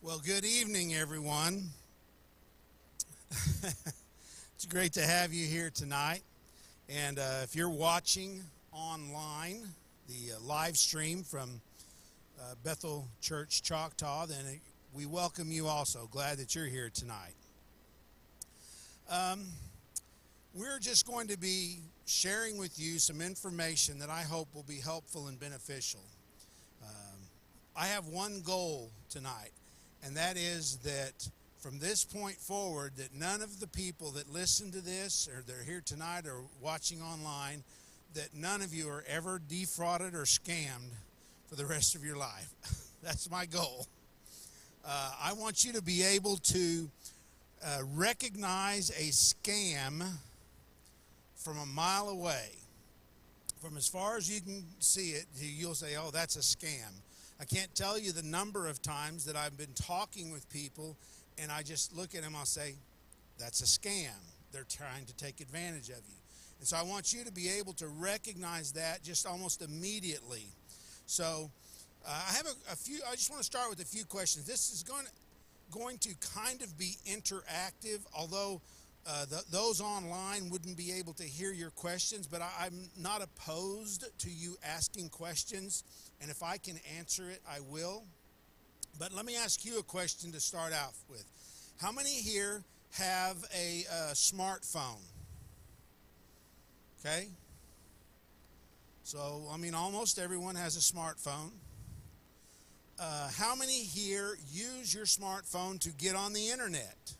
Well, good evening, everyone. It's great to have you here tonight. And if you're watching online, the live stream from Bethel Church Choctaw, then we welcome you also. Glad that you're here tonight. We're just going to be sharing with you some information that I hope will be helpful and beneficial. I have one goal tonight, and that is that from this point forward, that none of the people that listen to this, or they're here tonight or watching online, that none of you are ever defrauded or scammed for the rest of your life. That's my goal. I want you to be able to recognize a scam from a mile away. From as far as you can see it, you'll say, oh, that's a scam. I can't tell you the number of times that I've been talking with people and I just look at them, I'll say, that's a scam. They're trying to take advantage of you. And so I want you to be able to recognize that just almost immediately. So I have a few, I just want to start with a few questions. This is going to kind of be interactive, although those online wouldn't be able to hear your questions, but I'm not opposed to you asking questions, and if I can answer it, I will. But let me ask you a question to start out with. How many here have a smartphone? Okay? So, I mean, almost everyone has a smartphone. How many here use your smartphone to get on the internet?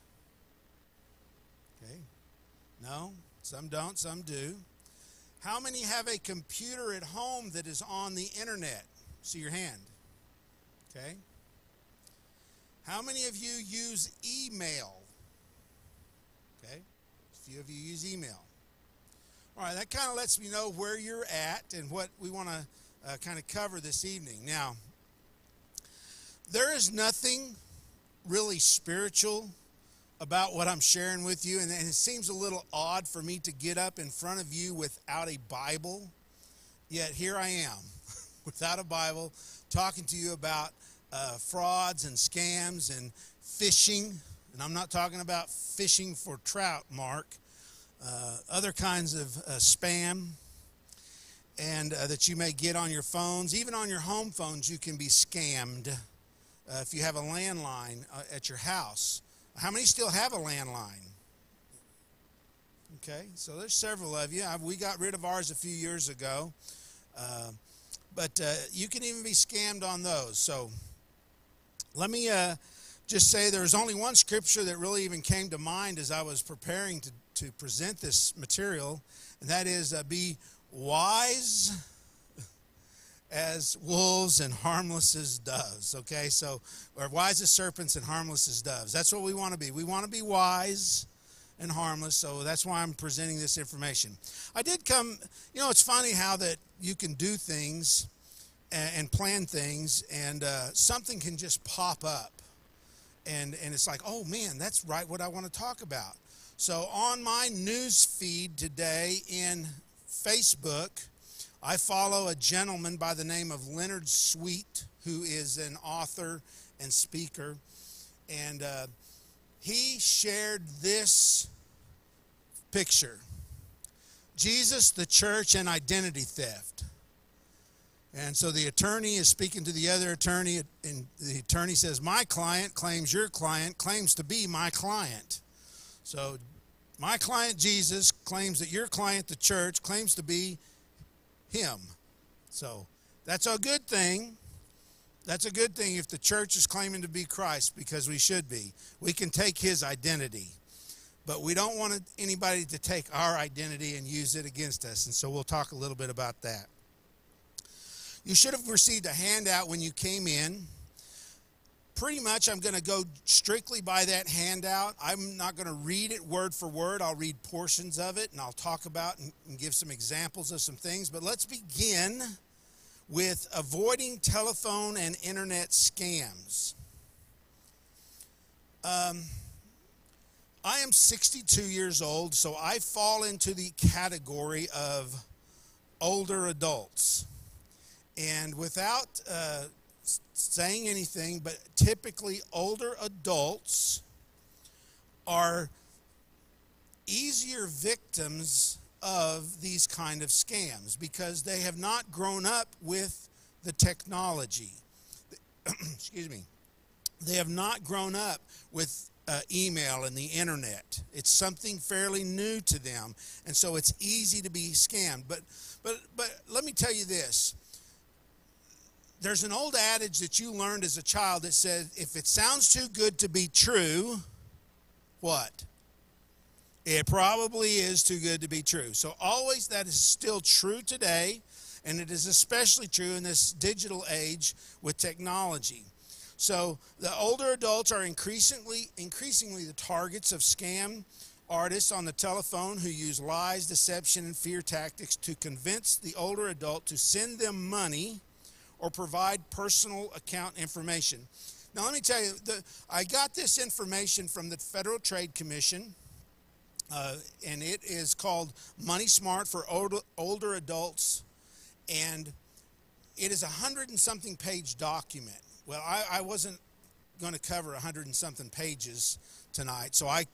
Okay. No, some don't, some do. How many have a computer at home that is on the internet? See your hand. Okay. How many of you use email? Okay. A few of you use email. All right, that kind of lets me know where you're at and what we want to kind of cover this evening. Now, there is nothing really spiritual about what I'm sharing with you, and it seems a little odd for me to get up in front of you without a Bible, yet here I am without a Bible talking to you about frauds and scams and phishing, and I'm not talking about fishing for trout, Mark, other kinds of spam and that you may get on your phones. Even on your home phones you can be scammed if you have a landline at your house. How many still have a landline? Okay, so there's several of you. We got rid of ours a few years ago. But you can even be scammed on those. So let me just say there's only one scripture that really even came to mind as I was preparing to present this material, and that is be wise as wolves and harmless as doves. Okay, so we're wise as serpents and harmless as doves. That's what we want to be. We want to be wise and harmless, so that's why I'm presenting this information. I did come, it's funny how that you can do things and plan things, and something can just pop up, and it's like, oh man, that's right what I want to talk about. So on my news feed today in Facebook, I follow a gentleman by the name of Leonard Sweet, who is an author and speaker, and he shared this picture: Jesus, the church, and identity theft. And so the attorney is speaking to the other attorney, and the attorney says, my client claims your client claims to be my client. So my client, Jesus, claims that your client, the church, claims to be him. So that's a good thing. That's a good thing if the church is claiming to be Christ, because we should be. We can take his identity, but we don't want anybody to take our identity and use it against us, and so we'll talk a little bit about that. You should have received a handout when you came in. Pretty much I'm going to go strictly by that handout. I'm not going to read it word for word. I'll read portions of it, and I'll talk about and give some examples of some things. But let's begin with avoiding telephone and internet scams. I am 62 years old, so I fall into the category of older adults. And without saying anything, but typically older adults are easier victims of these kind of scams because they have not grown up with the technology. Excuse me. They have not grown up with email and the internet. It's something fairly new to them, and so it's easy to be scammed. But let me tell you this. There's an old adage that you learned as a child that said, if it sounds too good to be true, what? It probably is too good to be true. So always that is still true today, and it is especially true in this digital age with technology. So the older adults are increasingly the targets of scam artists on the telephone who use lies, deception, and fear tactics to convince the older adult to send them money or provide personal account information. Now let me tell you, I got this information from the Federal Trade Commission, and it is called Money Smart for older adults, and it is a 100 and something page document. Well, I wasn't going to cover 100 and something pages tonight, so I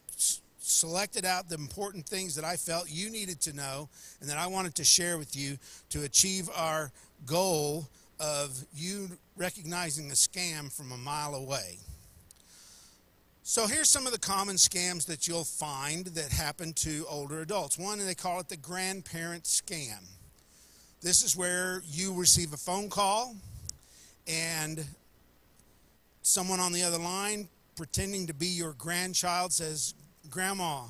selected out the important things that I felt you needed to know and that I wanted to share with you to achieve our goal of you recognizing the scam from a mile away. So here's some of the common scams that you'll find that happen to older adults. One, they call it the grandparent scam. This is where you receive a phone call and someone on the other line pretending to be your grandchild says, "Grandma,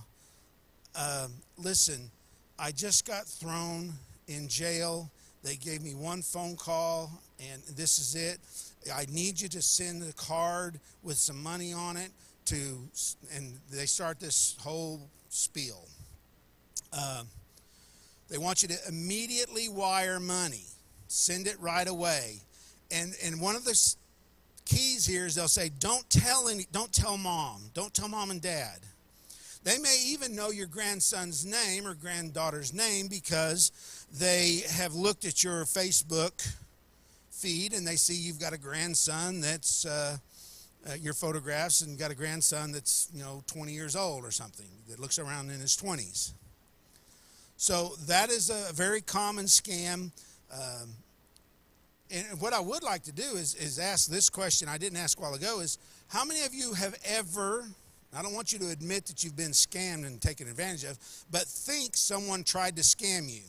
listen, I just got thrown in jail. They gave me one phone call and this is it. I need you to send a card with some money on it and they start this whole spiel. They want you to immediately wire money. Send it right away. And one of the keys here is they'll say, don't tell mom. Don't tell mom and dad. They may even know your grandson's name or granddaughter's name because they have looked at your Facebook feed and they see you've got a grandson that's your photographs and got a grandson that's 20 years old or something that looks around in his 20s. So that is a very common scam. And what I would like to do is ask this question I didn't ask a while ago is, how many of you have ever, I don't want you to admit that you've been scammed and taken advantage of, but think someone tried to scam you?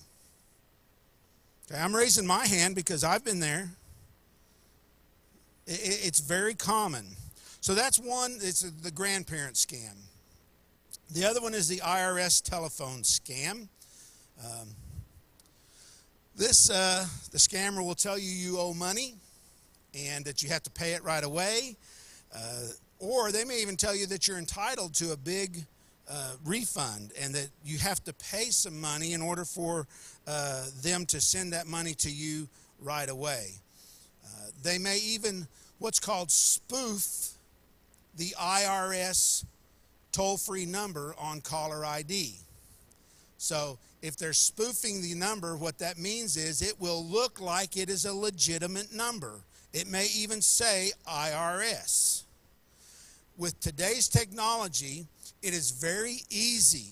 Okay, I'm raising my hand because I've been there. It's very common. So that's one, it's the grandparent scam. The other one is the IRS telephone scam. The scammer will tell you owe money and that you have to pay it right away. Or they may even tell you that you're entitled to a big refund and that you have to pay some money in order for them to send that money to you right away. They may even what's called spoof the IRS toll-free number on caller ID. So if they're spoofing the number, what that means is it will look like it is a legitimate number. It may even say IRS. With today's technology, it is very easy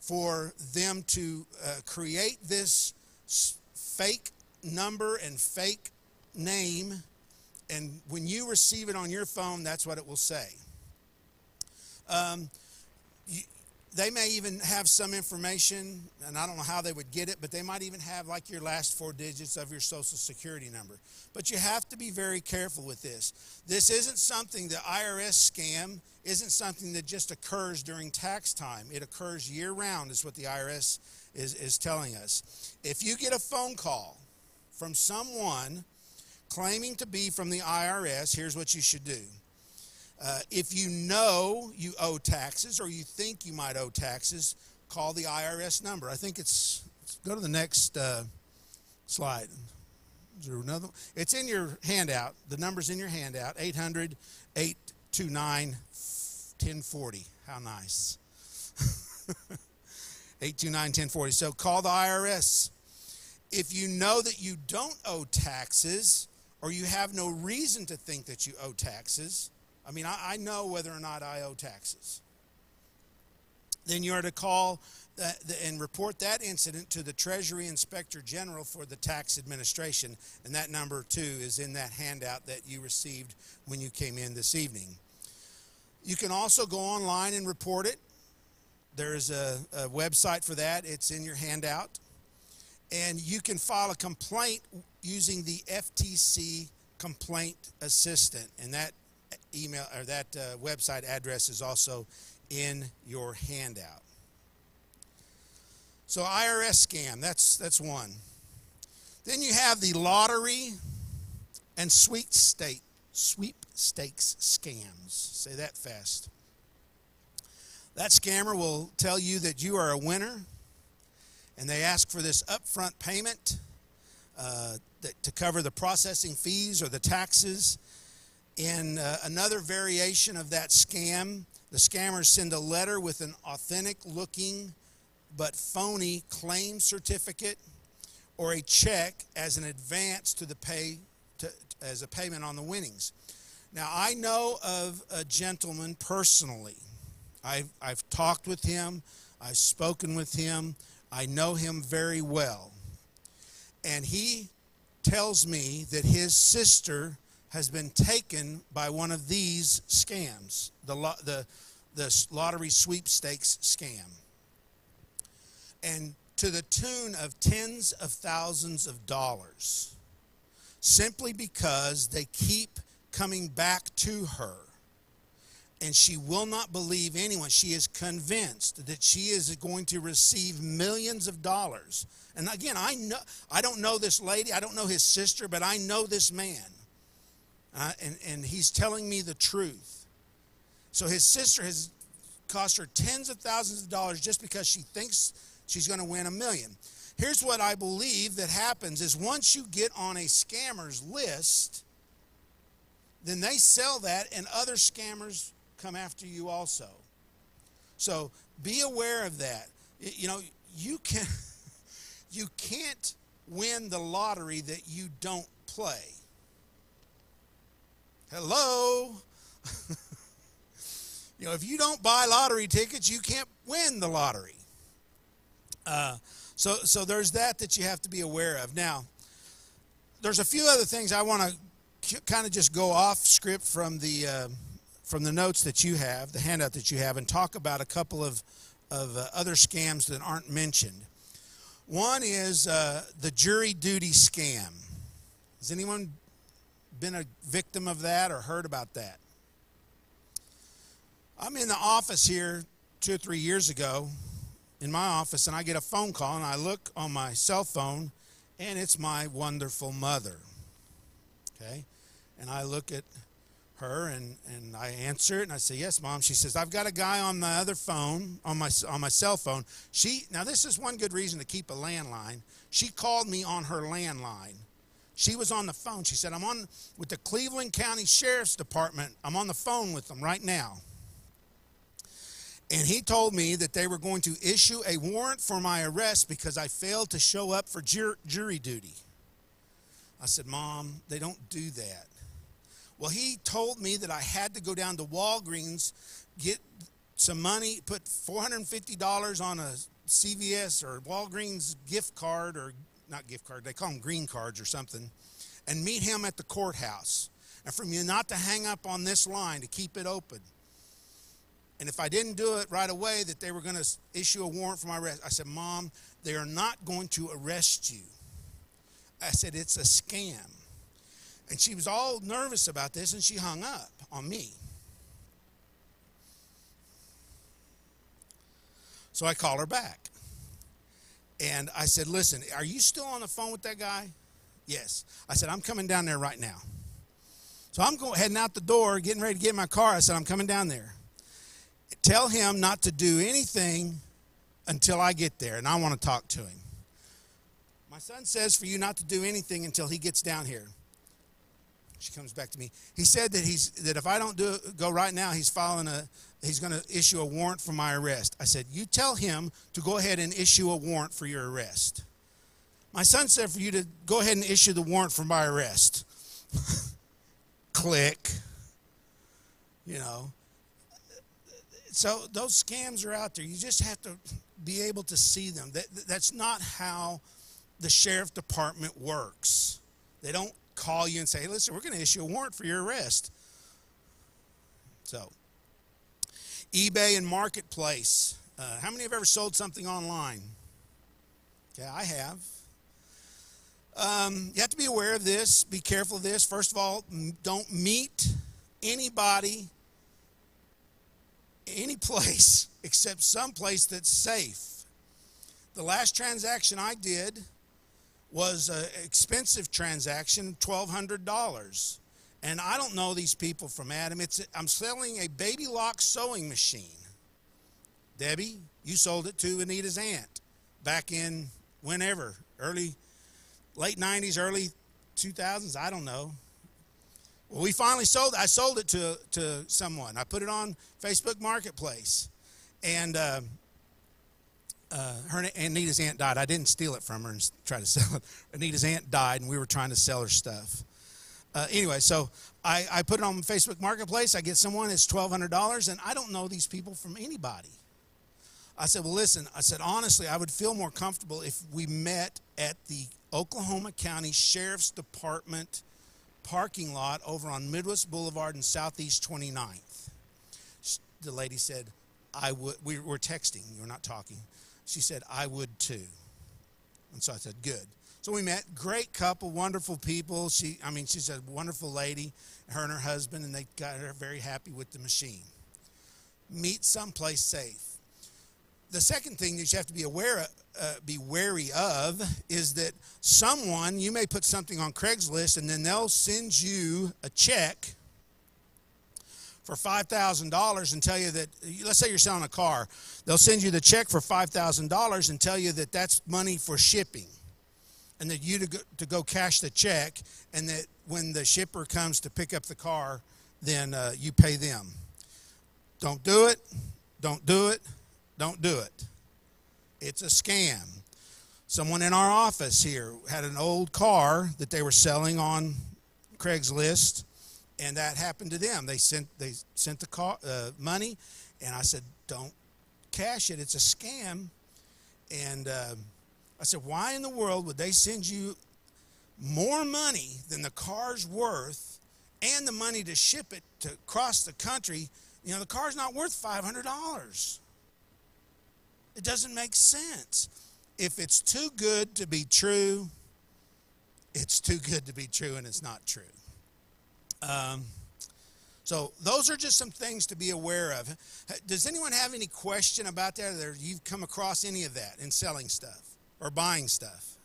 for them to create this fake number and fake name, and when you receive it on your phone, that's what it will say. They may even have some information, and I don't know how they would get it, but they might even have like your last 4 digits of your Social Security number. But you have to be very careful with this. This isn't something, the IRS scam isn't something that just occurs during tax time. It occurs year-round is what the IRS is telling us. If you get a phone call from someone claiming to be from the IRS, here's what you should do. If you know you owe taxes or you think you might owe taxes, call the IRS number. I think let's go to the next slide. Is there another? It's in your handout. The number's in your handout, 800-829-1040. How nice. 829-1040. So call the IRS. If you know that you don't owe taxes, or you have no reason to think that you owe taxes. I mean, I know whether or not I owe taxes. Then you are to call and report that incident to the Treasury Inspector General for the Tax Administration. And that number, too, is in that handout that you received when you came in this evening. You can also go online and report it. There's a website for that. It's in your handout. And you can file a complaint using the FTC Complaint Assistant. And that email or that website address is also in your handout. So IRS scam, that's one. Then you have the lottery and sweepstakes scams. Say that fast. That scammer will tell you that you are a winner, and they ask for this upfront payment to cover the processing fees or the taxes. In another variation of that scam, the scammers send a letter with an authentic looking but phony claim certificate or a check as an advance to the as a payment on the winnings. Now, I know of a gentleman personally. I've talked with him. I've spoken with him. I know him very well. And he tells me that his sister has been taken by one of these scams, the lottery sweepstakes scam. And to the tune of tens of thousands of dollars, simply because they keep coming back to her. And she will not believe anyone. She is convinced that she is going to receive millions of dollars. And again, I don't know this lady. I don't know his sister, but I know this man. And he's telling me the truth. So his sister has cost her tens of thousands of dollars just because she thinks she's going to win $1 million. Here's what I believe that happens is once you get on a scammer's list, then they sell that and other scammers come after you also. So be aware of that. You know, you can't win the lottery that you don't play. Hello? You know, if you don't buy lottery tickets, you can't win the lottery. So there's that you have to be aware of. Now, there's a few other things I want to kind of just go off script from the notes that you have, the handout that you have, and talk about a couple of other scams that aren't mentioned. One is the jury duty scam. Has anyone been a victim of that or heard about that? I'm in the office here 2 or 3 years ago in my office, and I get a phone call, and I look on my cell phone, and it's my wonderful mother. Okay? And I look at her, and I answer it, and I say, "Yes, Mom." She says, "I've got a guy on my other phone, on my cell phone." Now, this is one good reason to keep a landline. She called me on her landline. She was on the phone. She said, "I'm on with the Cleveland County Sheriff's Department. I'm on the phone with them right now." And he told me that they were going to issue a warrant for my arrest because I failed to show up for jury duty. I said, "Mom, they don't do that." Well, he told me that I had to go down to Walgreens, get some money, put $450 on a CVS or Walgreens gift card, or not gift card, they call them green cards or something, and meet him at the courthouse. And for me not to hang up on this line, to keep it open. And if I didn't do it right away, that they were going to issue a warrant for my arrest. I said, "Mom, they are not going to arrest you." I said, "It's a scam." And she was all nervous about this, and she hung up on me. So I called her back. And I said, "Listen, are you still on the phone with that guy?" "Yes." I said, "I'm coming down there right now." So I'm heading out the door, getting ready to get in my car. I said, "I'm coming down there. Tell him not to do anything until I get there, and I want to talk to him. My son says for you not to do anything until he gets down here." She comes back to me. He said that if I don't go right now, he's going to issue a warrant for my arrest. I said, "You tell him to go ahead and issue a warrant for your arrest." My son said for you to go ahead and issue the warrant for my arrest. Click. You know. So those scams are out there. You just have to be able to see them. That's not how the sheriff department works. They don't call you and say, hey, listen, we're going to issue a warrant for your arrest. So, eBay and Marketplace. How many have ever sold something online? Okay, I have. You have to be aware of this. Be careful of this. First of all, don't meet anybody, any place, except some place that's safe. The last transaction I did was an expensive transaction, $1,200. And I don't know these people from Adam. I'm selling a baby lock sewing machine. Debbie, you sold it to Anita's aunt back in whenever, late 90s, early 2000s, I don't know. Well, we finally sold it. I sold it to someone. I put it on Facebook Marketplace. And Anita's aunt died. I didn't steal it from her and try to sell it. Anita's aunt died, and we were trying to sell her stuff. Anyway, so I put it on Facebook Marketplace. I get someone, it's $1,200, and I don't know these people from anybody. I said, well, listen, I said, honestly, I would feel more comfortable if we met at the Oklahoma County Sheriff's Department parking lot over on Midwest Boulevard and Southeast 29th. The lady said, I would. We were texting. We were not talking. She said, I would too. And so I said, good. So we met, great couple, wonderful people. She's a wonderful lady, her and her husband, and they got her very happy with the machine. Meet someplace safe. The second thing that you have to be wary of is that you may put something on Craigslist and then they'll send you a check for $5,000 and tell you that, let's say you're selling a car, they'll send you the check for $5,000 and tell you that that's money for shipping. And that you to go cash the check, and that when the shipper comes to pick up the car, then you pay them. Don't do it. Don't do it. Don't do it. It's a scam. Someone in our office here had an old car that they were selling on Craigslist, and that happened to them. They sent the car money, and I said, don't cash it. It's a scam. And I said, why in the world would they send you more money than the car's worth and the money to ship it to across the country? You know, the car's not worth $500. It doesn't make sense. If it's too good to be true, it's too good to be true, and it's not true. So those are just some things to be aware of. Does anyone have any question about that, or you've come across any of that in selling stuff or buying stuff?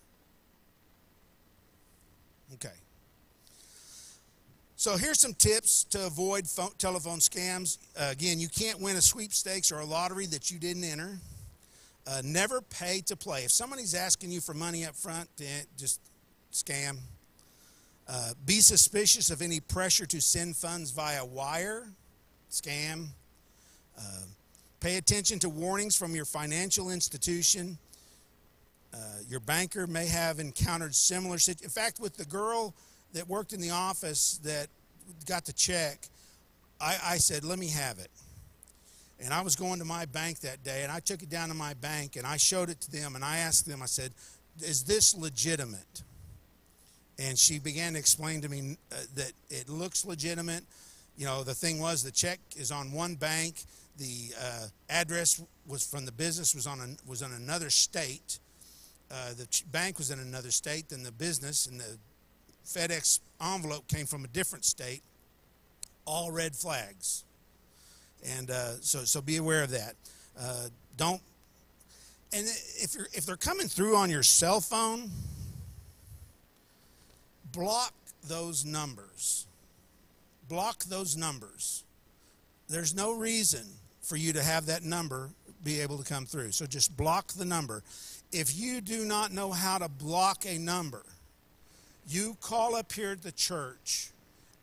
Okay. So here's some tips to avoid telephone scams. Again, you can't win a sweepstakes or a lottery that you didn't enter. Never pay to play. If somebody's asking you for money up front, just scam. Be suspicious of any pressure to send funds via wire. Scam. Pay attention to warnings from your financial institution. Your banker may have encountered similar situations. In fact, with the girl that worked in the office that got the check, I said, let me have it. And I was going to my bank that day, and I took it down to my bank, and I showed it to them, and I asked them, I said, is this legitimate? And she began to explain to me that it looks legitimate. You know, the thing was, the check is on one bank. The address was from the business was on another state. The bank was in another state than the business, and the FedEx envelope came from a different state. All red flags. And so be aware of that. And if they're coming through on your cell phone, block those numbers. Block those numbers. There's no reason for you to have that number be able to come through. So just block the number. If you do not know how to block a number, you call up here at the church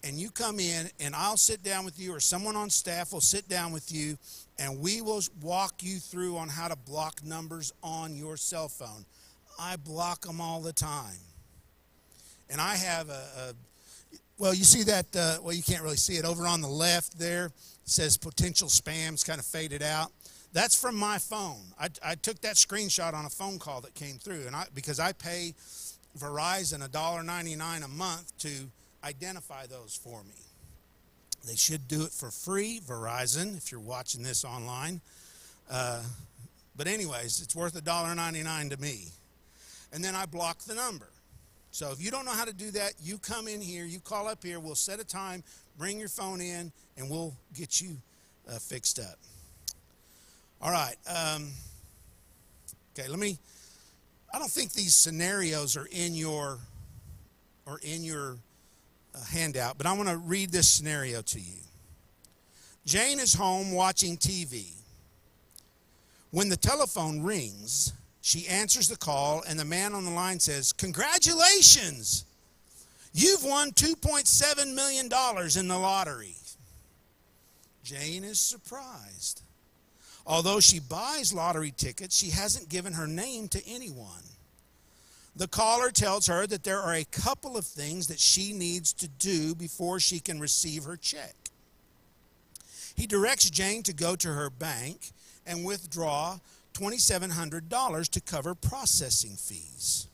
and you come in, and I'll sit down with you, or someone on staff will sit down with you, and we will walk you through on how to block numbers on your cell phone. I block them all the time. And I have Well, you see that, well, you can't really see it. Over on the left there, it says potential spam. It's kind of faded out. That's from my phone. I took that screenshot on a phone call that came through, and because I pay Verizon $1.99 a month to identify those for me. They should do it for free, Verizon, if you're watching this online. But anyways, it's worth $1.99 to me. And then I block the number. So if you don't know how to do that, you come in here, you call up here, we'll set a time, bring your phone in, and we'll get you fixed up. All right. Okay, I don't think these scenarios are in your handout, but I want to read this scenario to you. Jane is home watching TV. When the telephone rings, she answers the call, and the man on the line says, "Congratulations! You've won $2.7 million in the lottery." Jane is surprised. Although she buys lottery tickets, she hasn't given her name to anyone. The caller tells her that there are a couple of things that she needs to do before she can receive her check. He directs Jane to go to her bank and withdraw $2,700 to cover processing fees.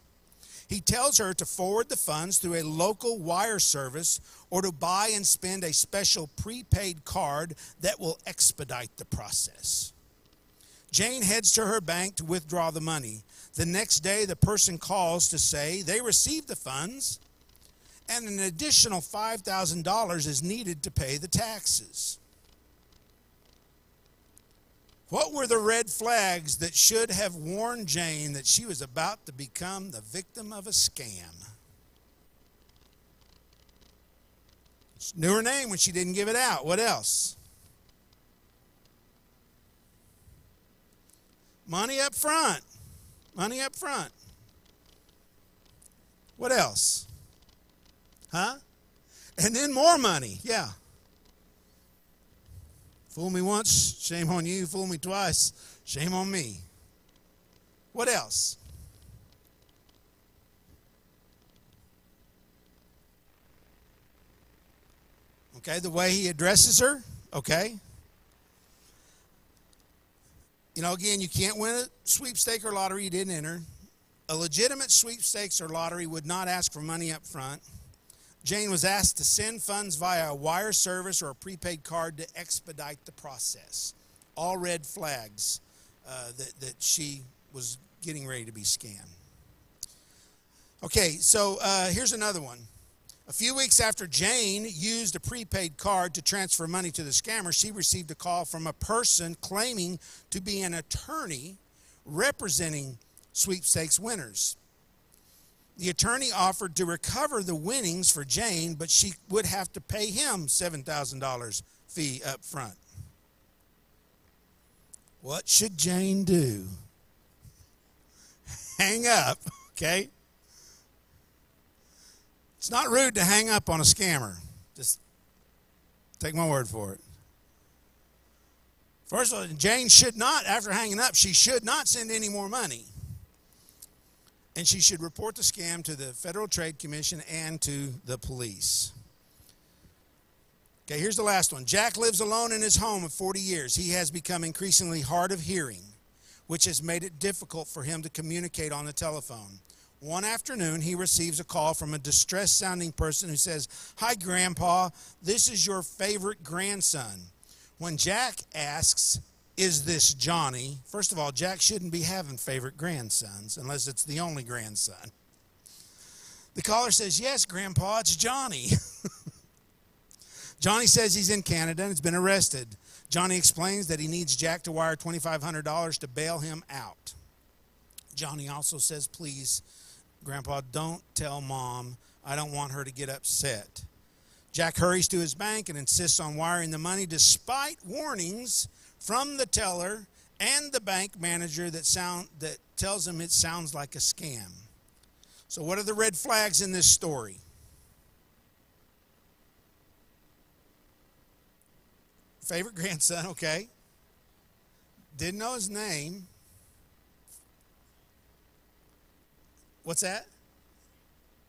He tells her to forward the funds through a local wire service or to buy and spend a special prepaid card that will expedite the process. Jane heads to her bank to withdraw the money. The next day, the person calls to say they received the funds and an additional $5,000 is needed to pay the taxes. What were the red flags that should have warned Jane that she was about to become the victim of a scam? She knew her name when she didn't give it out. What else? Money up front. Money up front. What else? Huh? And then more money. Yeah. Fool me once, shame on you. Fool me twice, shame on me. What else? Okay, the way he addresses her. Okay. You know, again, you can't win a sweepstake or lottery you didn't enter. A legitimate sweepstakes or lottery would not ask for money up front. Jane was asked to send funds via a wire service or a prepaid card to expedite the process. All red flags that she was getting ready to be scammed. Okay, so here's another one. A few weeks after Jane used a prepaid card to transfer money to the scammer, she received a call from a person claiming to be an attorney representing sweepstakes winners. The attorney offered to recover the winnings for Jane, but she would have to pay him $7,000 fee up front. What should Jane do? Hang up, okay? It's not rude to hang up on a scammer. Just take my word for it. First of all, Jane should not, after hanging up, she should not send any more money. And she should report the scam to the Federal Trade Commission and to the police. Okay, here's the last one. Jack lives alone in his home of 40 years. He has become increasingly hard of hearing, which has made it difficult for him to communicate on the telephone. One afternoon, he receives a call from a distressed-sounding person who says, "Hi, Grandpa, this is your favorite grandson." When Jack asks, "Is this Johnny?" First of all, Jack shouldn't be having favorite grandsons unless it's the only grandson. The caller says, "Yes, Grandpa, it's Johnny." Johnny says he's in Canada and has been arrested. Johnny explains that he needs Jack to wire $2,500 to bail him out. Johnny also says, "Please, Grandpa, don't tell Mom. I don't want her to get upset." Jack hurries to his bank and insists on wiring the money despite warnings from the teller and the bank manager that tells him it sounds like a scam. So what are the red flags in this story? Favorite grandson, okay. Didn't know his name. What's that?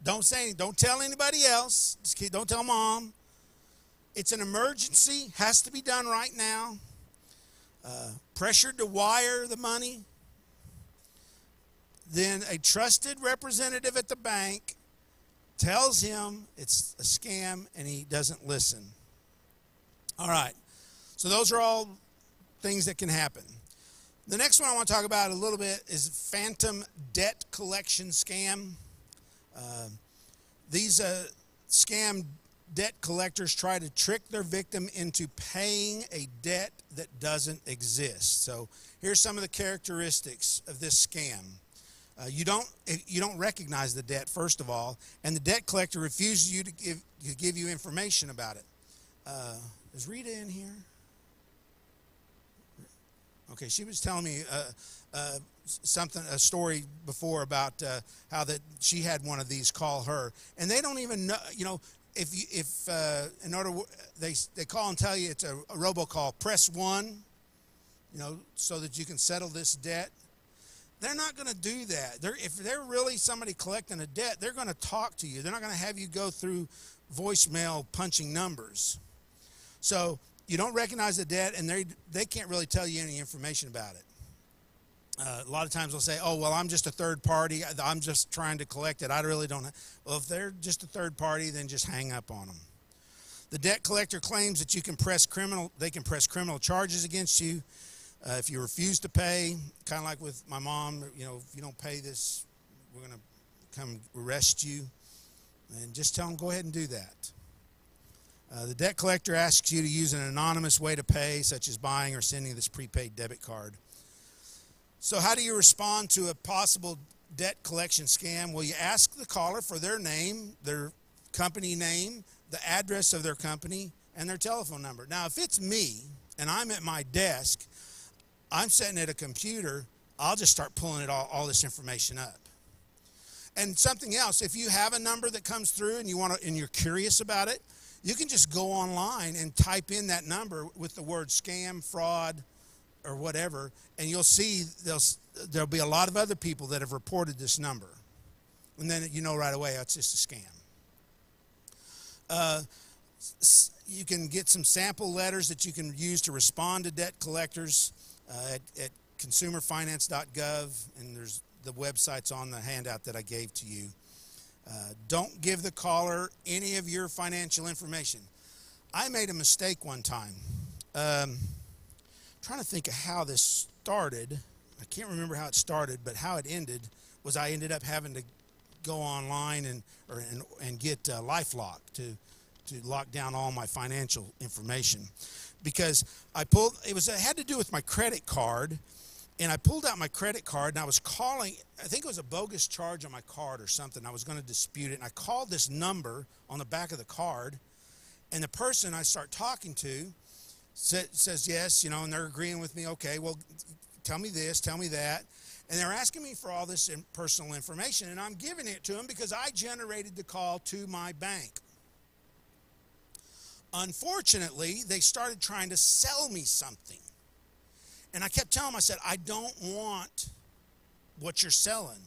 Don't tell anybody else. Don't tell mom. It's an emergency, has to be done right now. Pressured to wire the money. Then a trusted representative at the bank tells him it's a scam and he doesn't listen. All right, so those are all things that can happen. The next one I want to talk about a little bit is phantom debt collection scam. These scam debt collectors try to trick their victim into paying a debt that doesn't exist. So here's some of the characteristics of this scam. You don't recognize the debt, first of all, and the debt collector refuses you to give you information about it. Is Rita in here? Okay, she was telling me a story before about how that she had one of these call her, and they don't even know. You know, if in order they call and tell you it's a robocall, press 1. You know, so that you can settle this debt. They're not going to do that. If they're really somebody collecting a debt, they're going to talk to you. They're not going to have you go through voicemail punching numbers. So you don't recognize the debt, and they can't really tell you any information about it. A lot of times they'll say, oh, well, I'm just a third party. I'm just trying to collect it. I really don't know. Well, if they're just a third party, then just hang up on them. The debt collector claims that they can press criminal charges against you. If you refuse to pay, kind of like with my mom, you know, if you don't pay this, we're going to come arrest you. And just tell them, go ahead and do that. The debt collector asks you to use an anonymous way to pay, such as buying or sending this prepaid debit card. So how do you respond to a possible debt collection scam? Well, you ask the caller for their name, their company name, the address of their company, and their telephone number. Now, if it's me and I'm at my desk, I'm sitting at a computer, I'll just start pulling all this information up. And something else, if you have a number that comes through and you're curious about it, you can just go online and type in that number with the word scam, fraud, or whatever, and you'll see there'll be a lot of other people that have reported this number. And then you know right away, oh, it's just a scam. You can get some sample letters that you can use to respond to debt collectors at consumerfinance.gov, and there's the websites on the handout that I gave to you. Don't give the caller any of your financial information. I made a mistake one time. Trying to think of how this started. I can't remember how it started, but how it ended was I ended up having to go online and get LifeLock to lock down all my financial information, because it had to do with my credit card, and I pulled out my credit card and I was calling. I think it was a bogus charge on my card or something. I was going to dispute it, and I called this number on the back of the card, and the person I start talking to says yes, you know, and they're agreeing with me. Okay, well, tell me this, tell me that. And they're asking me for all this personal information, and I'm giving it to them because I generated the call to my bank. Unfortunately, they started trying to sell me something. And I kept telling them, I said, I don't want what you're selling.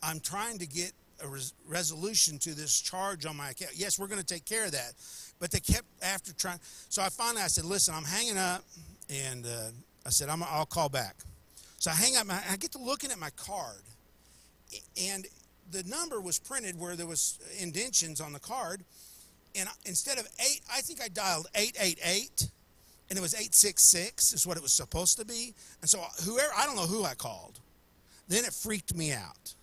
I'm trying to get a resolution to this charge on my account. Yes, we're going to take care of that. But they kept after trying. So I said, listen, I'm hanging up. And I said, I'll call back. So I hang up. I get to looking at my card. And the number was printed where there was indentions on the card. And instead of 8, I think I dialed 888. And it was 866 is what it was supposed to be. And so I don't know who I called. Then it freaked me out.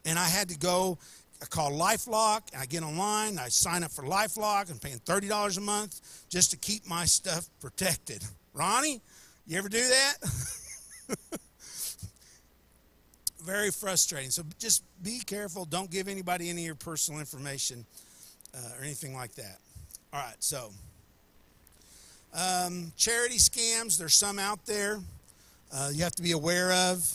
And I had to go. I call LifeLock, and I get online, I sign up for LifeLock. I'm paying $30 a month just to keep my stuff protected. Ronnie, you ever do that? Very frustrating. So just be careful. Don't give anybody any of your personal information or anything like that. All right, so charity scams, there's some out there you have to be aware of.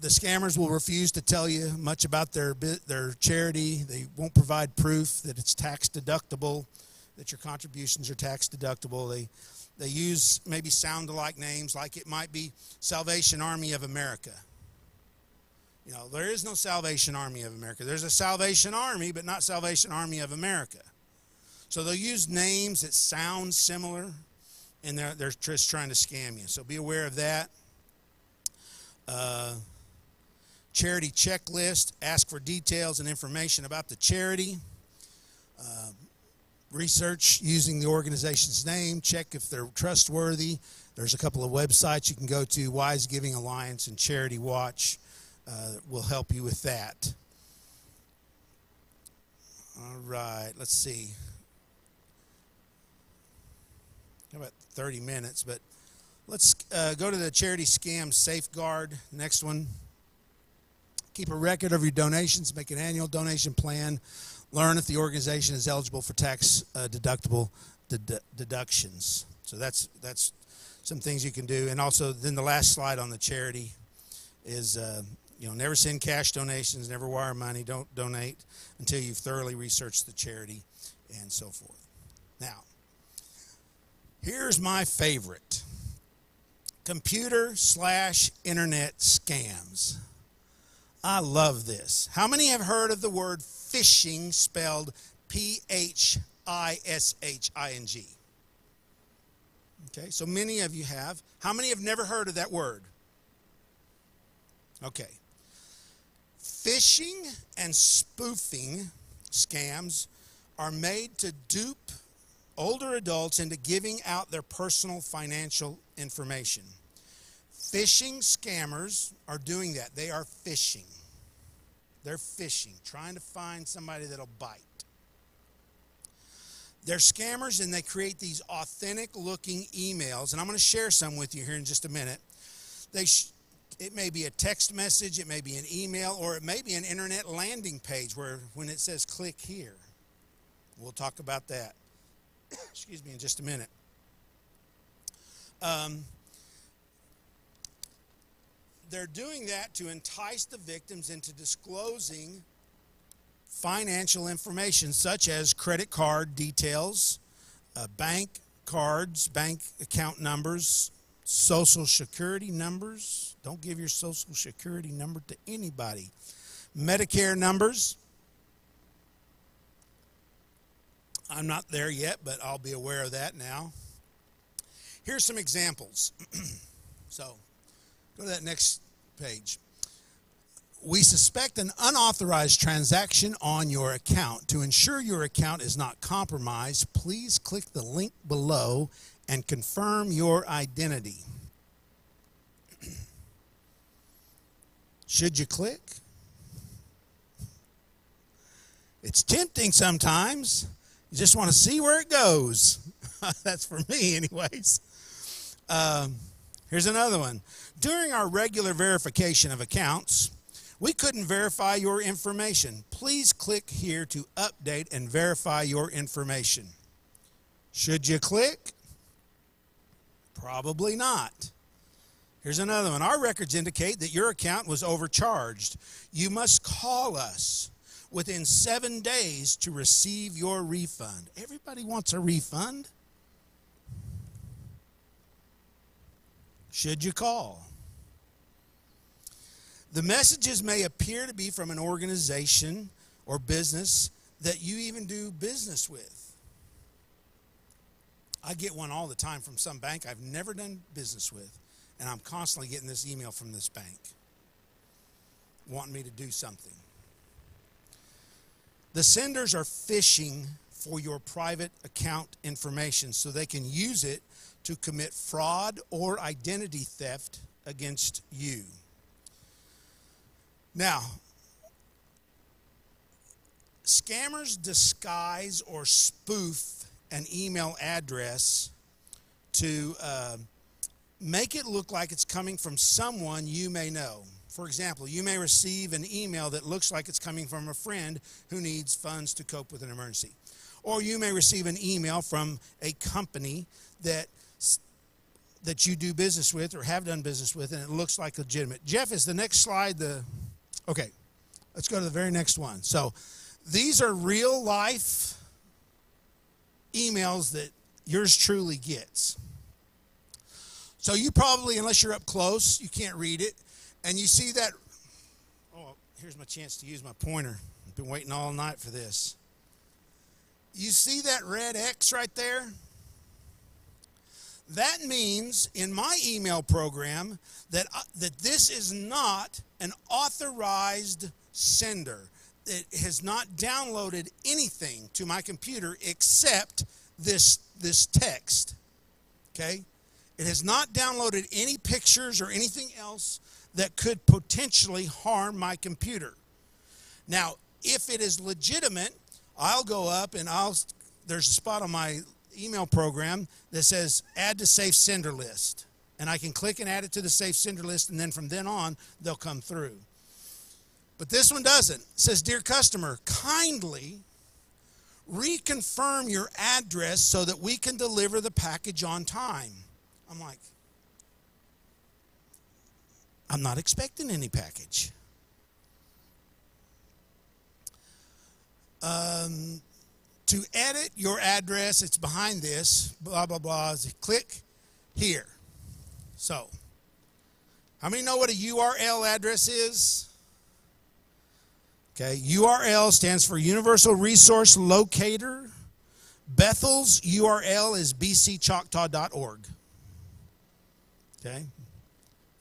The scammers will refuse to tell you much about their charity. They won't provide proof that it's tax deductible, that your contributions are tax deductible. They use maybe sound-alike names, like it might be Salvation Army of America. You know, there is no Salvation Army of America. There's a Salvation Army, but not Salvation Army of America. So they'll use names that sound similar, and they're just trying to scam you. So be aware of that. Charity checklist. Ask for details and information about the charity. Research using the organization's name. Check if they're trustworthy. There's a couple of websites you can go to. Wise Giving Alliance and Charity Watch will help you with that. All right, let's see. About 30 minutes, but let's go to the Charity Scam Safeguard. Next one. Keep a record of your donations. Make an annual donation plan. Learn if the organization is eligible for tax deductible deductions. So that's some things you can do. And also, then the last slide on the charity is, never send cash donations, never wire money, don't donate until you've thoroughly researched the charity and so forth. Now, here's my favorite. Computer/internet scams. I love this. How many have heard of the word phishing, spelled Phishing? Okay, so many of you have. How many have never heard of that word? Okay. Phishing and spoofing scams are made to dupe older adults into giving out their personal financial information. Phishing scammers are doing that. They are phishing. They're phishing, trying to find somebody that'll bite. They're scammers, and they create these authentic-looking emails, and I'm going to share some with you here in just a minute. It may be a text message, it may be an email, or it may be an internet landing page where when it says click here. We'll talk about that, excuse me, in just a minute. They're doing that to entice the victims into disclosing financial information such as credit card details, bank cards, bank account numbers, social security numbers. Don't give your social security number to anybody. Medicare numbers. I'm not there yet, but I'll be aware of that now. Here's some examples. So, go to that next page. We suspect an unauthorized transaction on your account. To ensure your account is not compromised, please click the link below and confirm your identity. Should you click? It's tempting sometimes. You just want to see where it goes. That's for me anyways. Here's another one. During our regular verification of accounts, we couldn't verify your information. Please click here to update and verify your information. Should you click? Probably not. Here's another one. Our records indicate that your account was overcharged. You must call us within 7 days to receive your refund. Everybody wants a refund. Should you call? The messages may appear to be from an organization or business that you even do business with. I get one all the time from some bank I've never done business with, and I'm constantly getting this email from this bank wanting me to do something. The senders are fishing for your private account information so they can use it to commit fraud or identity theft against you. Now, scammers disguise or spoof an email address to make it look like it's coming from someone you may know. For example, you may receive an email that looks like it's coming from a friend who needs funds to cope with an emergency. Or you may receive an email from a company that you do business with or have done business with, and it looks like legitimate. Jeff, is the next slide okay, let's go to the very next one. So these are real life emails that yours truly gets. So you probably, unless you're up close, you can't read it, and you see that, oh here's my chance to use my pointer. I've been waiting all night for this. You see that red X right there? That means in my email program that this is not an authorized sender. It has not downloaded anything to my computer except this text. Okay? It has not downloaded any pictures or anything else that could potentially harm my computer. Now, if it is legitimate, I'll go up and there's a spot on my email program that says add to safe sender list. And I can click and add it to the safe sender list, and then from then on, they'll come through. But this one doesn't. It says, dear customer, kindly reconfirm your address so that we can deliver the package on time. I'm like, I'm not expecting any package. To edit your address, it's behind this, blah, blah, blah. Click here. So, how many know what a URL address is? Okay, URL stands for Universal Resource Locator. Bethel's URL is bcchoctaw.org. Okay,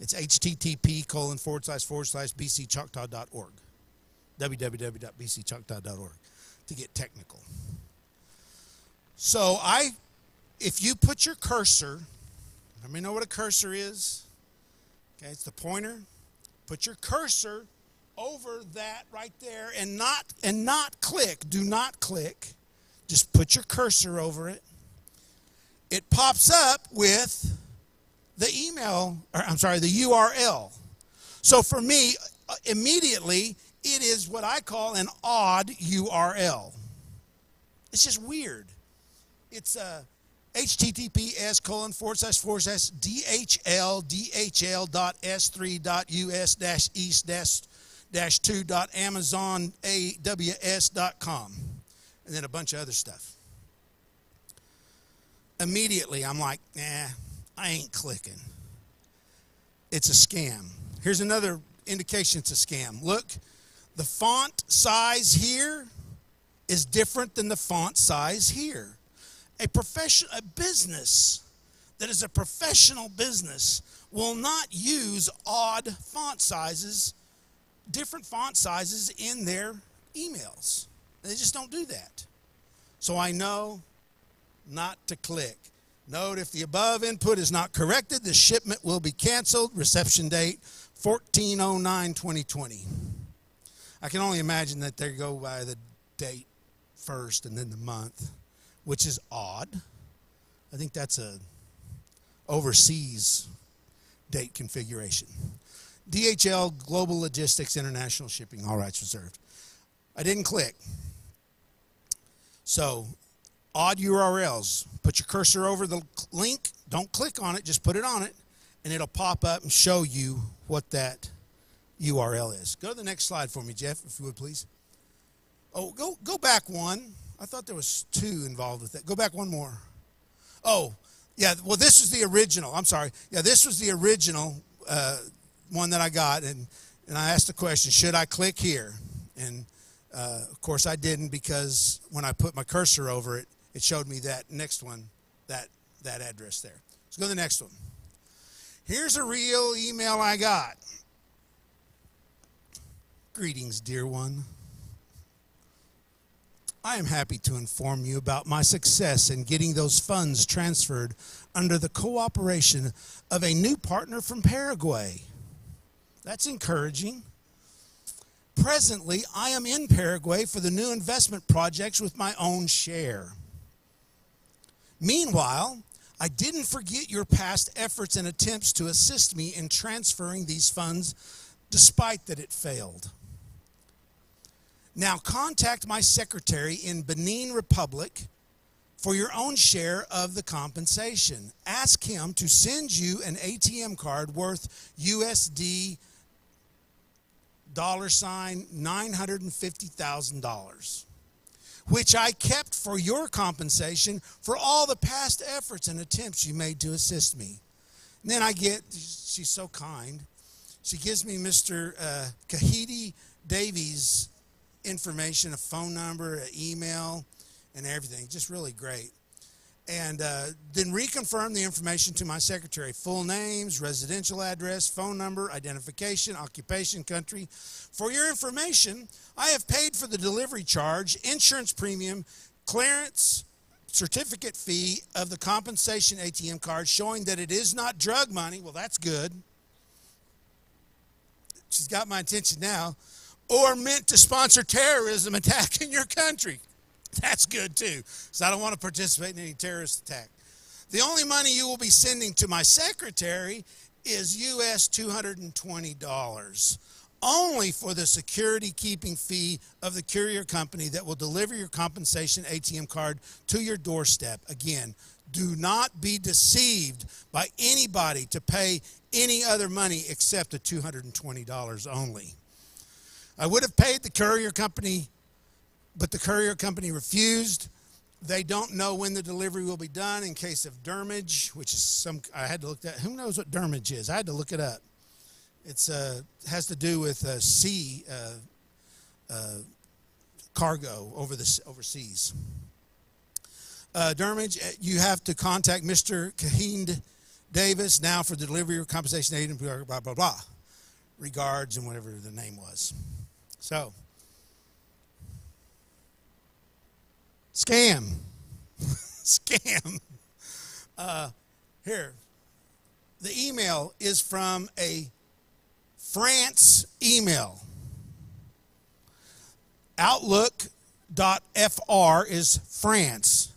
it's http://bcchoctaw.org. www.bcchoctaw.org to get technical. So if you put your cursor, let me know what a cursor is. Okay, it's the pointer. Put your cursor over that right there and not click. Do not click. Just put your cursor over it. It pops up with the the URL. So for me, immediately, it is what I call an odd URL. It's just weird. It's https://dhl.dhl.s3.us-east-2.amazonaws.com, and then a bunch of other stuff. Immediately, I'm like, I ain't clicking. It's a scam. Here's another indication it's a scam. Look, the font size here is different than the font size here. A business that is a professional business will not use odd font sizes, different font sizes in their emails. They just don't do that. So I know not to click. Note, if the above input is not corrected, the shipment will be canceled. Reception date 14/09/2020. I can only imagine that they go by the date first and then the month, which is odd. I think that's a overseas date configuration. DHL Global Logistics International Shipping, all rights reserved. I didn't click. So, odd URLs. Put your cursor over the link. Don't click on it. Just put it on it, and it'll pop up and show you what that URL is. Go to the next slide for me, Jeff, if you would, please. Oh, go back one. I thought there was two involved with that. Go back one more. Oh, yeah, well, this was the original. I'm sorry. Yeah, this was the original one that I got, and I asked the question, should I click here? And, of course, I didn't, because when I put my cursor over it, it showed me that next one, that address there. Let's go to the next one. Here's a real email I got. Greetings, dear one. I am happy to inform you about my success in getting those funds transferred under the cooperation of a new partner from Paraguay. That's encouraging. Presently, I am in Paraguay for the new investment projects with my own share. Meanwhile, I didn't forget your past efforts and attempts to assist me in transferring these funds, despite that it failed. Now contact my secretary in Benin Republic for your own share of the compensation. Ask him to send you an ATM card worth USD $950,000, which I kept for your compensation for all the past efforts and attempts you made to assist me. And then she's so kind, she gives me Mr. Kahidi Davies information, a phone number, an email, and everything. Just really great. And then reconfirm the information to my secretary. Full names, residential address, phone number, identification, occupation, country. For your information, I have paid for the delivery charge, insurance premium, clearance, certificate fee of the compensation ATM card showing that it is not drug money. Well, that's good. She's got my attention now. Or meant to sponsor terrorism attack in your country. That's good too. So I don't want to participate in any terrorist attack. The only money you will be sending to my secretary is US $220. Only for the security keeping fee of the courier company that will deliver your compensation ATM card to your doorstep. Again, do not be deceived by anybody to pay any other money except the $220 only. I would have paid the courier company, but the courier company refused. They don't know when the delivery will be done in case of dermage, which is I had to look at. Who knows what dermage is? I had to look it up. It's has to do with sea cargo overseas. Dermage, you have to contact Mr. Kaheen Davis now for the delivery of compensation aid and blah, blah, blah. Regards and whatever the name was. So, scam. Scam. Here. The email is from a France email. Outlook.fr is France.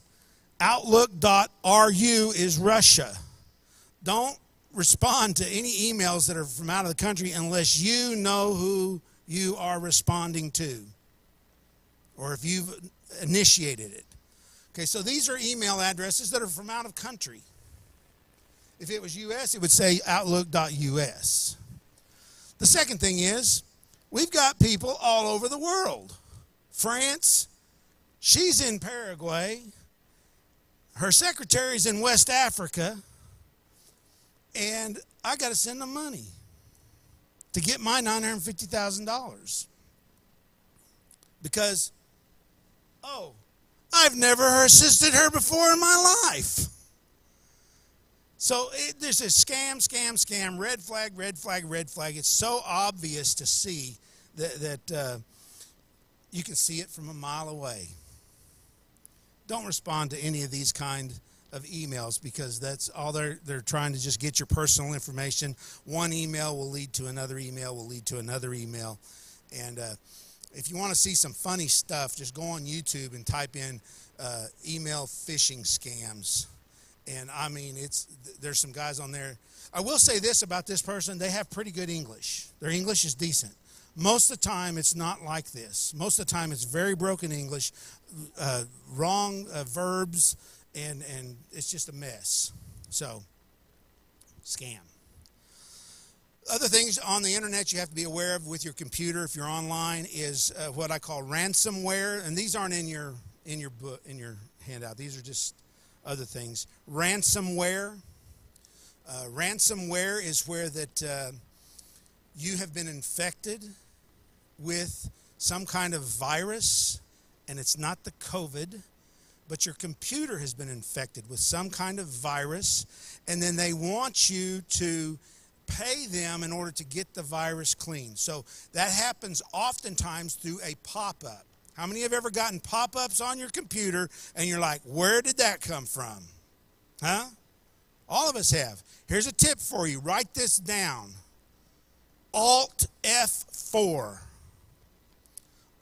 Outlook.ru is Russia. Don't respond to any emails that are from out of the country unless you know who you are responding to or if you've initiated it. Okay, so these are email addresses that are from out of country. If it was U.S., it would say outlook.us. The second thing is we've got people all over the world. France, she's in Paraguay. Her secretary's in West Africa. And I got to send them money to get my $950,000. Because, oh, I've never assisted her before in my life. So there's a scam, scam, scam, red flag, red flag, red flag. It's so obvious to see that you can see it from a mile away. Don't respond to any of these kind of emails because that's all they're trying to just get your personal information. One email will lead to another email, will lead to another email. And if you want to see some funny stuff, just go on YouTube and type in email phishing scams. And I mean, there's some guys on there. I will say this about this person, they have pretty good English. Their English is decent. Most of the time, it's not like this. Most of the time, it's very broken English, wrong verbs, and it's just a mess. So, scam. Other things on the internet you have to be aware of with your computer if you're online is what I call ransomware, and these aren't in your book, in your handout. These are just other things. Ransomware. Ransomware is where that you have been infected with some kind of virus, and it's not the COVID, but your computer has been infected with some kind of virus, and then they want you to pay them in order to get the virus clean. So that happens oftentimes through a pop-up. How many have ever gotten pop-ups on your computer and you're like, where did that come from? Huh? All of us have. Here's a tip for you. Write this down. Alt F4.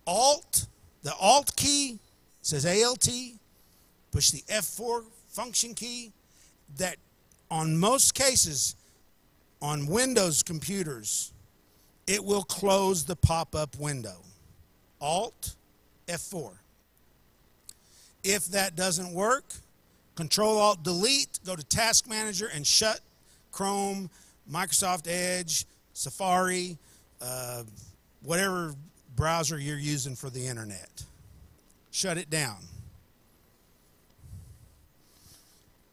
Alt, the Alt key says ALT. Push the F4 function key. That on most cases, on Windows computers, it will close the pop-up window. Alt F4. If that doesn't work, Control Alt Delete, go to Task Manager and shut Chrome, Microsoft Edge, Safari, whatever browser you're using for the internet. Shut it down.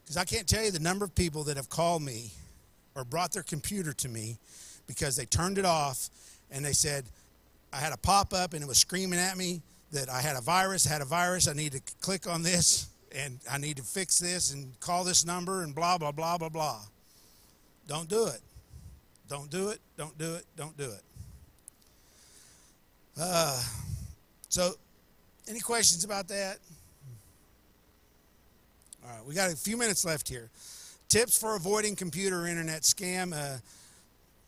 Because I can't tell you the number of people that have called me or brought their computer to me because they turned it off and they said, I had a pop-up and it was screaming at me that I had a virus, I need to click on this, and I need to fix this and call this number and blah, blah, blah, blah, blah. Don't do it. Don't do it. Don't do it. Don't do it. So, any questions about that? All right, we got a few minutes left here. Tips for avoiding computer or internet scam.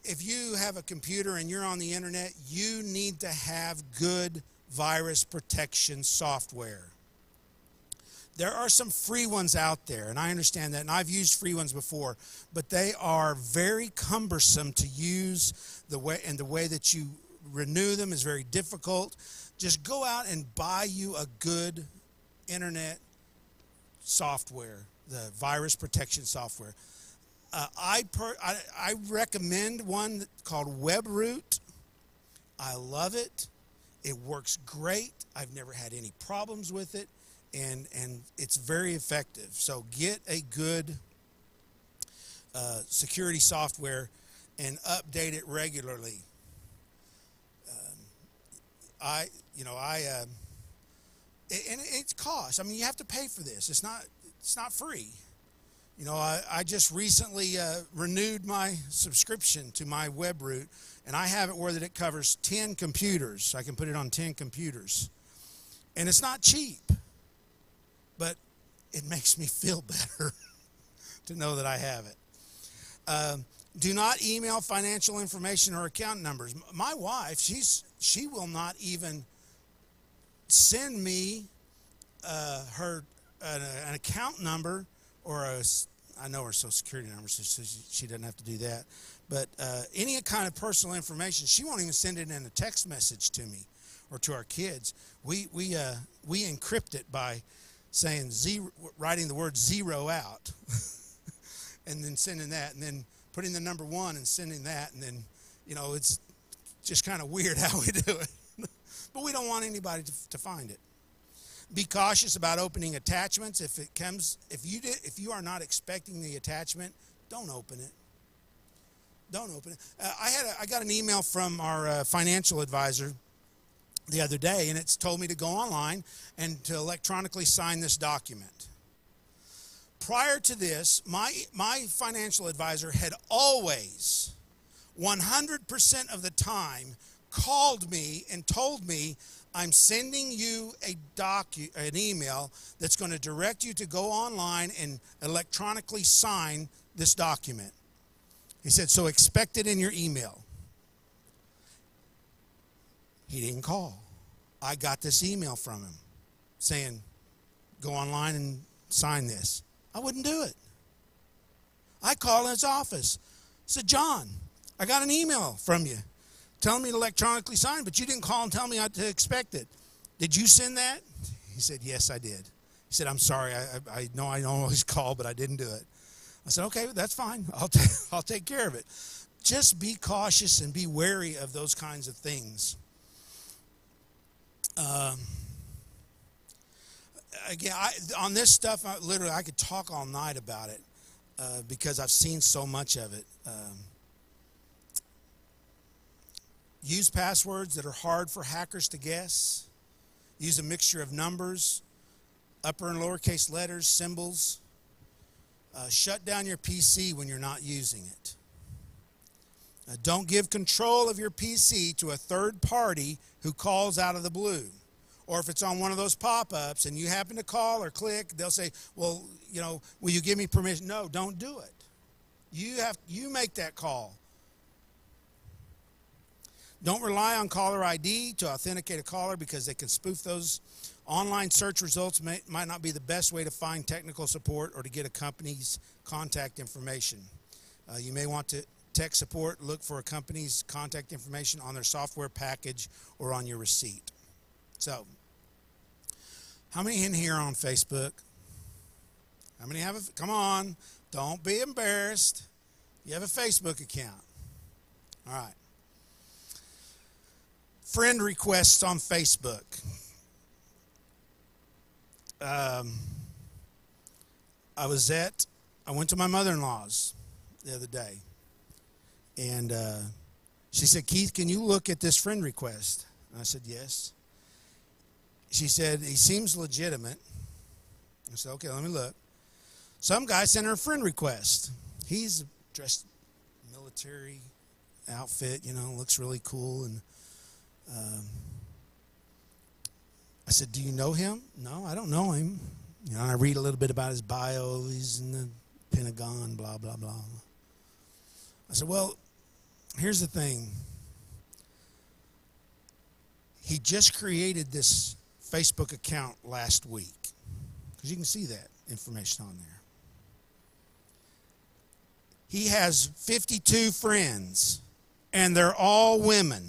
If you have a computer and you're on the internet, you need to have good virus protection software. There are some free ones out there, and I understand that, and I've used free ones before, but they are very cumbersome to use, the way that you renew them is very difficult. Just go out and buy you a good internet software, the virus protection software. I recommend one called WebRoot. I love it. It works great. I've never had any problems with it, and it's very effective. So get a good security software and update it regularly. And it's cost. I mean, you have to pay for this. It's not free. You know, I just recently renewed my subscription to my WebRoot, and I have it where that it covers 10 computers. I can put it on 10 computers. And it's not cheap, but it makes me feel better to know that I have it. Do not email financial information or account numbers. My wife, she will not even send me an account number or I know her social security number, so she doesn't have to do that. But any kind of personal information, she won't even send it in a text message to me or to our kids. We encrypt it by saying writing the word 0 out, and then sending that, and then putting the number 1 and sending that, and then, you know, it's just kind of weird how we do it. But we don't want anybody to find it. Be cautious about opening attachments. If you are not expecting the attachment, don't open it. Don't open it. I got an email from our financial advisor the other day, and it's told me to go online and to electronically sign this document. Prior to this, my financial advisor had always, 100% of the time, called me and told me, I'm sending you an email that's going to direct you to go online and electronically sign this document. He said, so expect it in your email. He didn't call. I got this email from him saying, go online and sign this. I wouldn't do it. I called his office. I said, John, I got an email from you telling me to electronically sign, but you didn't call and tell me to expect it. Did you send that? He said, yes, I did. He said, I'm sorry. I know I don't always call, but I didn't do it. I said, okay, that's fine. I'll take care of it. Just be cautious and be wary of those kinds of things. Again, on this stuff, I could talk all night about it because I've seen so much of it. Use passwords that are hard for hackers to guess. Use a mixture of numbers, upper and lowercase letters, symbols. Shut down your PC when you're not using it. Don't give control of your PC to a third party who calls out of the blue. Or if it's on one of those pop-ups and you happen to call or click, they'll say, well, you know, will you give me permission? No, don't do it. You make that call. Don't rely on caller ID to authenticate a caller because they can spoof those. Online search results might not be the best way to find technical support or to get a company's contact information. You may want to tech support, look for a company's contact information on their software package or on your receipt. So, how many in here are on Facebook? How many have come on, don't be embarrassed. You have a Facebook account. All right. Friend requests on Facebook. I went to my mother-in-law's the other day, and she said, Keith, can you look at this friend request? And I said, yes. She said, he seems legitimate. I said, okay, let me look. Some guy sent her a friend request. He's dressed military outfit, looks really cool. And I said, do you know him? No, I don't know him. I read a little bit about his bio. He's in the Pentagon, blah, blah, blah. I said, well, here's the thing. He just created this Facebook account last week, because you can see that information on there. He has 52 friends, and they're all women.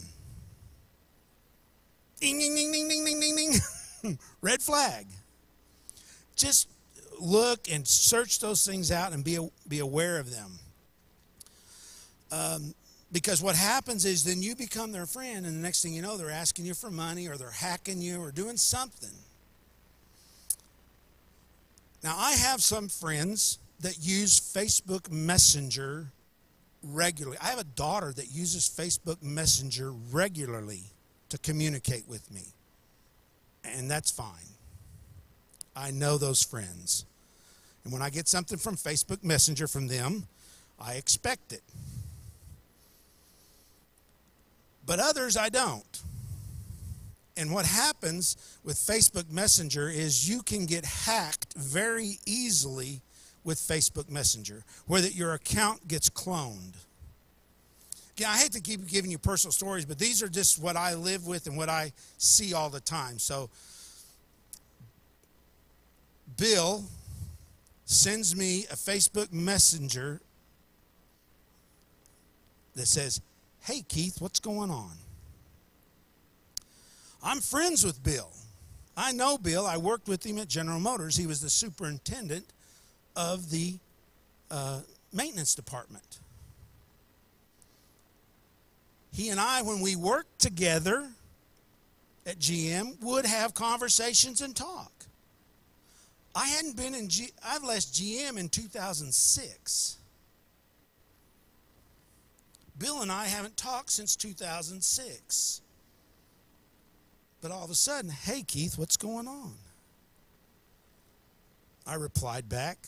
Ding, ding, ding, ding, ding, ding, ding, ding. Red flag. Just look and search those things out and be aware of them. Because what happens is then you become their friend, and the next thing you know, they're asking you for money, or they're hacking you, or doing something. Now, I have some friends that use Facebook Messenger regularly. I have a daughter that uses Facebook Messenger regularly to communicate with me, and that's fine. I know those friends. And when I get something from Facebook Messenger from them, I expect it. But others, I don't. And what happens with Facebook Messenger is you can get hacked very easily with Facebook Messenger, where that your account gets cloned. Again, I hate to keep giving you personal stories, but these are just what I live with and what I see all the time. So Bill sends me a Facebook Messenger that says, hey, Keith, what's going on? I'm friends with Bill. I know Bill. I worked with him at General Motors. He was the superintendent of the maintenance department. He and I, when we worked together at GM, would have conversations and talk. I hadn't been in I've left GM in 2006. Bill and I haven't talked since 2006. But all of a sudden, hey, Keith, what's going on? I replied back,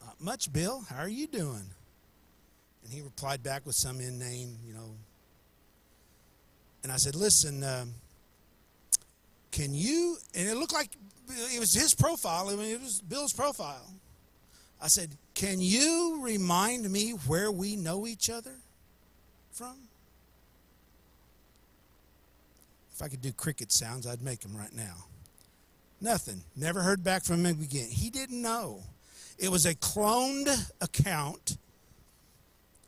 not much, Bill. How are you doing? And he replied back with some name, And I said, listen, can you, and it looked like it was his profile. I mean, it was Bill's profile. I said, can you remind me where we know each other from? If I could do cricket sounds, I'd make them right now. Nothing. Never heard back from him again. He didn't know. It was a cloned account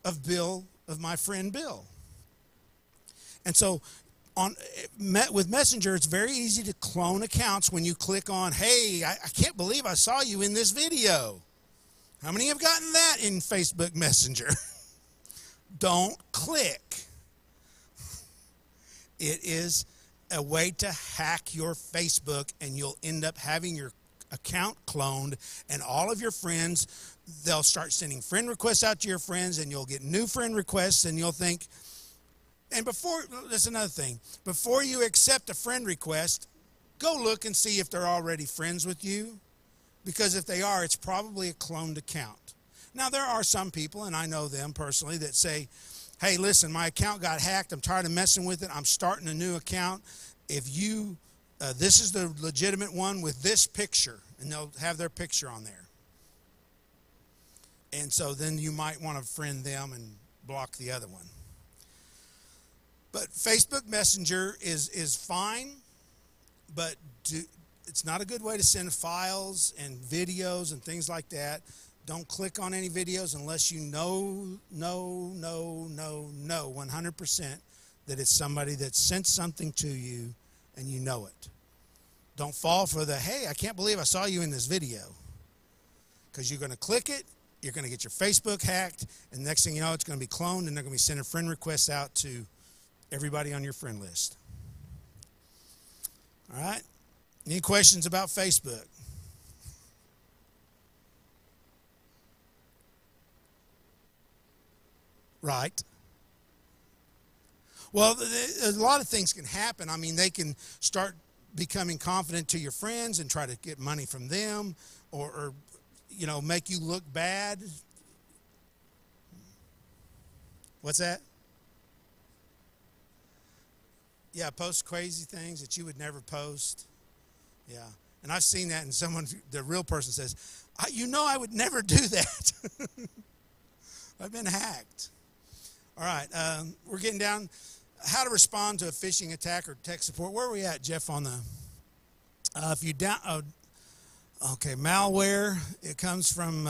of Bill, of my friend Bill. And so with Messenger, it's very easy to clone accounts when you click on, hey, I can't believe I saw you in this video. How many have gotten that in Facebook Messenger? Don't click. It is a way to hack your Facebook, and you'll end up having your account cloned, and all of your friends, they'll start sending friend requests out to your friends, and you'll get new friend requests, and you'll think, and that's another thing, before you accept a friend request, go look and see if they're already friends with you, because if they are, it's probably a cloned account. Now, there are some people, and I know them personally, that say, hey, listen, my account got hacked. I'm tired of messing with it. I'm starting a new account. If you, this is the legitimate one with this picture, and they'll have their picture on there. And so then you might want to friend them and block the other one. But Facebook Messenger is fine, but it's not a good way to send files and videos and things like that. Don't click on any videos unless you know 100% that it's somebody that sent something to you and you know it. Don't fall for the, hey, I can't believe I saw you in this video. Because you're going to click it, you're going to get your Facebook hacked, and the next thing you know, it's going to be cloned, and they're going to be sending friend requests out to everybody on your friend list. All right? Any questions about Facebook? Right. Well, a lot of things can happen. I mean, they can start becoming confident to your friends and try to get money from them, or you know, make you look bad. What's that? Yeah, post crazy things that you would never post. Yeah, and I've seen that, and someone, the real person says, you know, I would never do that. I've been hacked. All right, we're getting down. How to respond to a phishing attack or tech support. Where are we at, Jeff, on the, if you down, okay, malware, it comes from,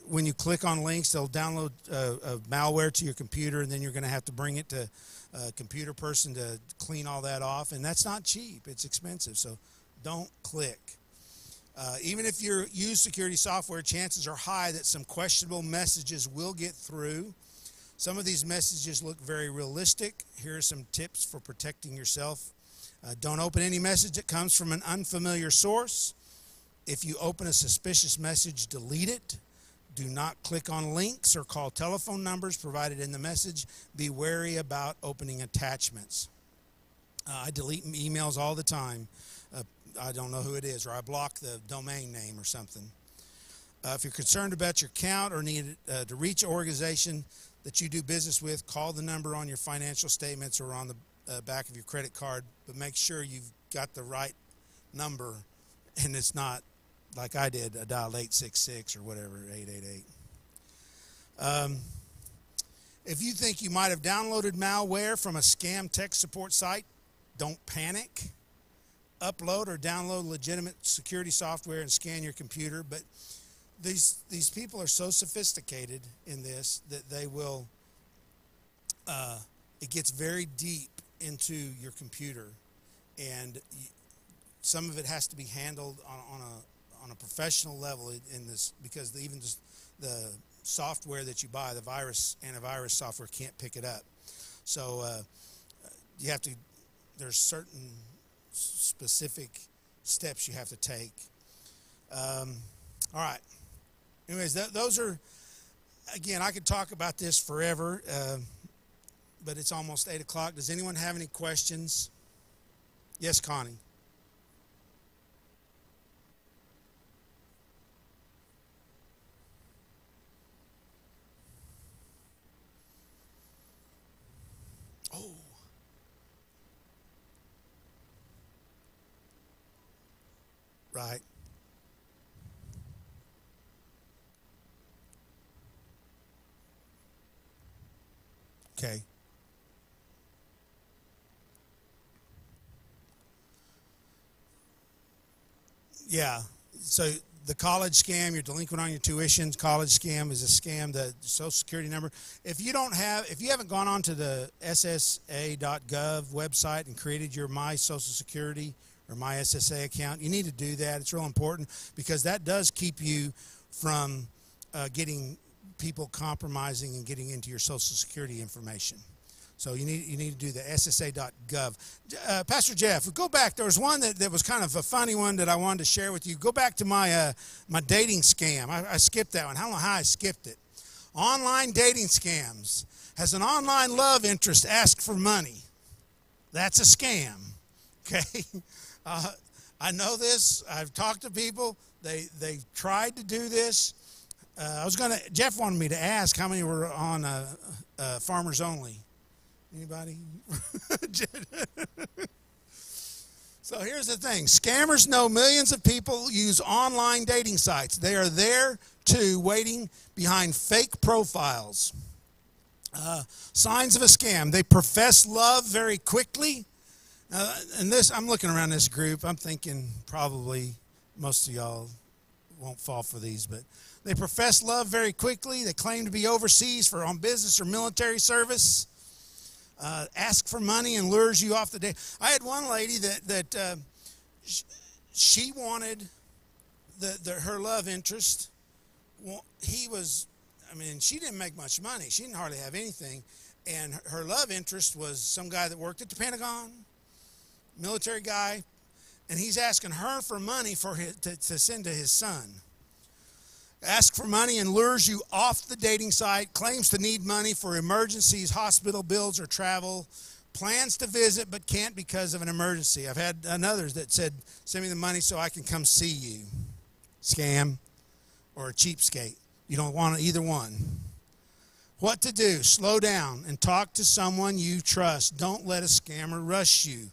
when you click on links, they'll download malware to your computer, and then you're going to have to bring it to a computer person to clean all that off, and that's not cheap. It's expensive, so don't click. Even if you use security software, chances are high that some questionable messages will get through. Some of these messages look very realistic. Here are some tips for protecting yourself. Don't open any message that comes from an unfamiliar source. If you open a suspicious message, delete it. Do not click on links or call telephone numbers provided in the message. Be wary about opening attachments. I delete emails all the time. I don't know who it is, or I block the domain name or something. If you're concerned about your account or need to reach an organization that you do business with, call the number on your financial statements or on the back of your credit card, but make sure you've got the right number and it's not like I did, I dialed 866 or whatever, 888. If you think you might have downloaded malware from a scam tech support site, don't panic. Upload or download legitimate security software and scan your computer. But these people are so sophisticated in this that they will, it gets very deep into your computer, and some of it has to be handled on a professional level in this, because even just the software that you buy, the antivirus software can't pick it up. So you have to, there's certain specific steps you have to take. All right. Anyways, those are, again, I could talk about this forever, but it's almost 8 o'clock. Does anyone have any questions? Yes, Connie. Oh. Right. Okay. Yeah. So the college scam, you're delinquent on your tuitions. College scam is a scam. The Social Security number. If you haven't gone on to the SSA.gov website and created your My Social Security or My SSA account, you need to do that. It's real important, because that does keep you from getting people compromising and getting into your Social Security information. So you need to do the SSA.gov. Pastor Jeff, go back. There was one that was kind of a funny one that I wanted to share with you. Go back to my my dating scam. I skipped that one. I don't know how I skipped it. Online dating scams. Has an online love interest asked for money? That's a scam. Okay. I know this. I've talked to people. They tried to do this. Jeff wanted me to ask how many were on Farmers Only. Anybody? So here's the thing. Scammers know millions of people use online dating sites. They are there too, waiting behind fake profiles. Signs of a scam. They profess love very quickly. And this, I'm looking around this group. I'm thinking probably most of y'all won't fall for these, but they profess love very quickly. They claim to be overseas on business or military service. Ask for money and lures you off the date. I had one lady that she wanted her love interest. Well, she didn't make much money. She didn't hardly have anything. And her love interest was some guy that worked at the Pentagon, military guy, and he's asking her for money to send to his son. asks for money and lures you off the dating site, claims to need money for emergencies, hospital bills, or travel, plans to visit but can't because of an emergency. I've had others that said, send me the money so I can come see you. Scam or a cheapskate. You don't want either one. What to do? Slow down and talk to someone you trust. Don't let a scammer rush you.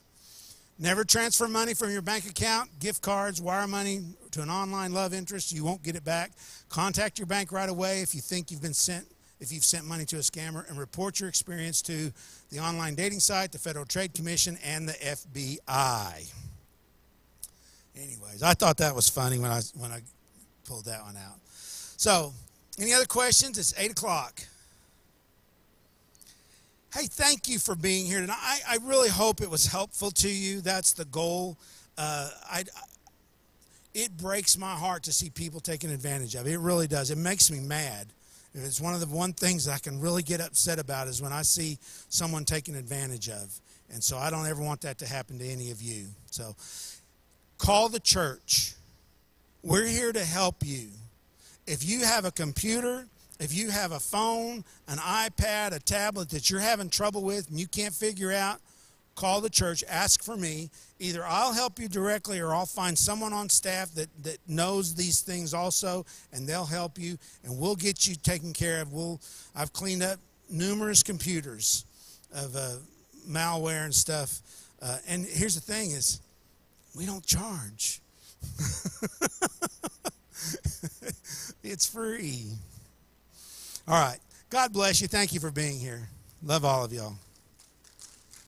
Never transfer money from your bank account, gift cards, wire money to an online love interest. You won't get it back. Contact your bank right away if you think you've sent money to a scammer, and report your experience to the online dating site, the Federal Trade Commission, and the FBI. Anyways, I thought that was funny when I pulled that one out. So, any other questions? It's 8 o'clock. Hey, thank you for being here tonight. I really hope it was helpful to you. That's the goal. It breaks my heart to see people taking advantage of it. It really does. It makes me mad. It's one of the things that I can really get upset about is when I see someone taken advantage of. And so I don't ever want that to happen to any of you. So call the church. We're here to help you. If you have a computer, if you have a phone, an iPad, a tablet that you're having trouble with and you can't figure out, call the church, ask for me. Either I'll help you directly or I'll find someone on staff that knows these things also, and they'll help you, and we'll get you taken care of. I've cleaned up numerous computers of malware and stuff. And here's the thing is, we don't charge. It's free. All right. God bless you. Thank you for being here. Love all of y'all.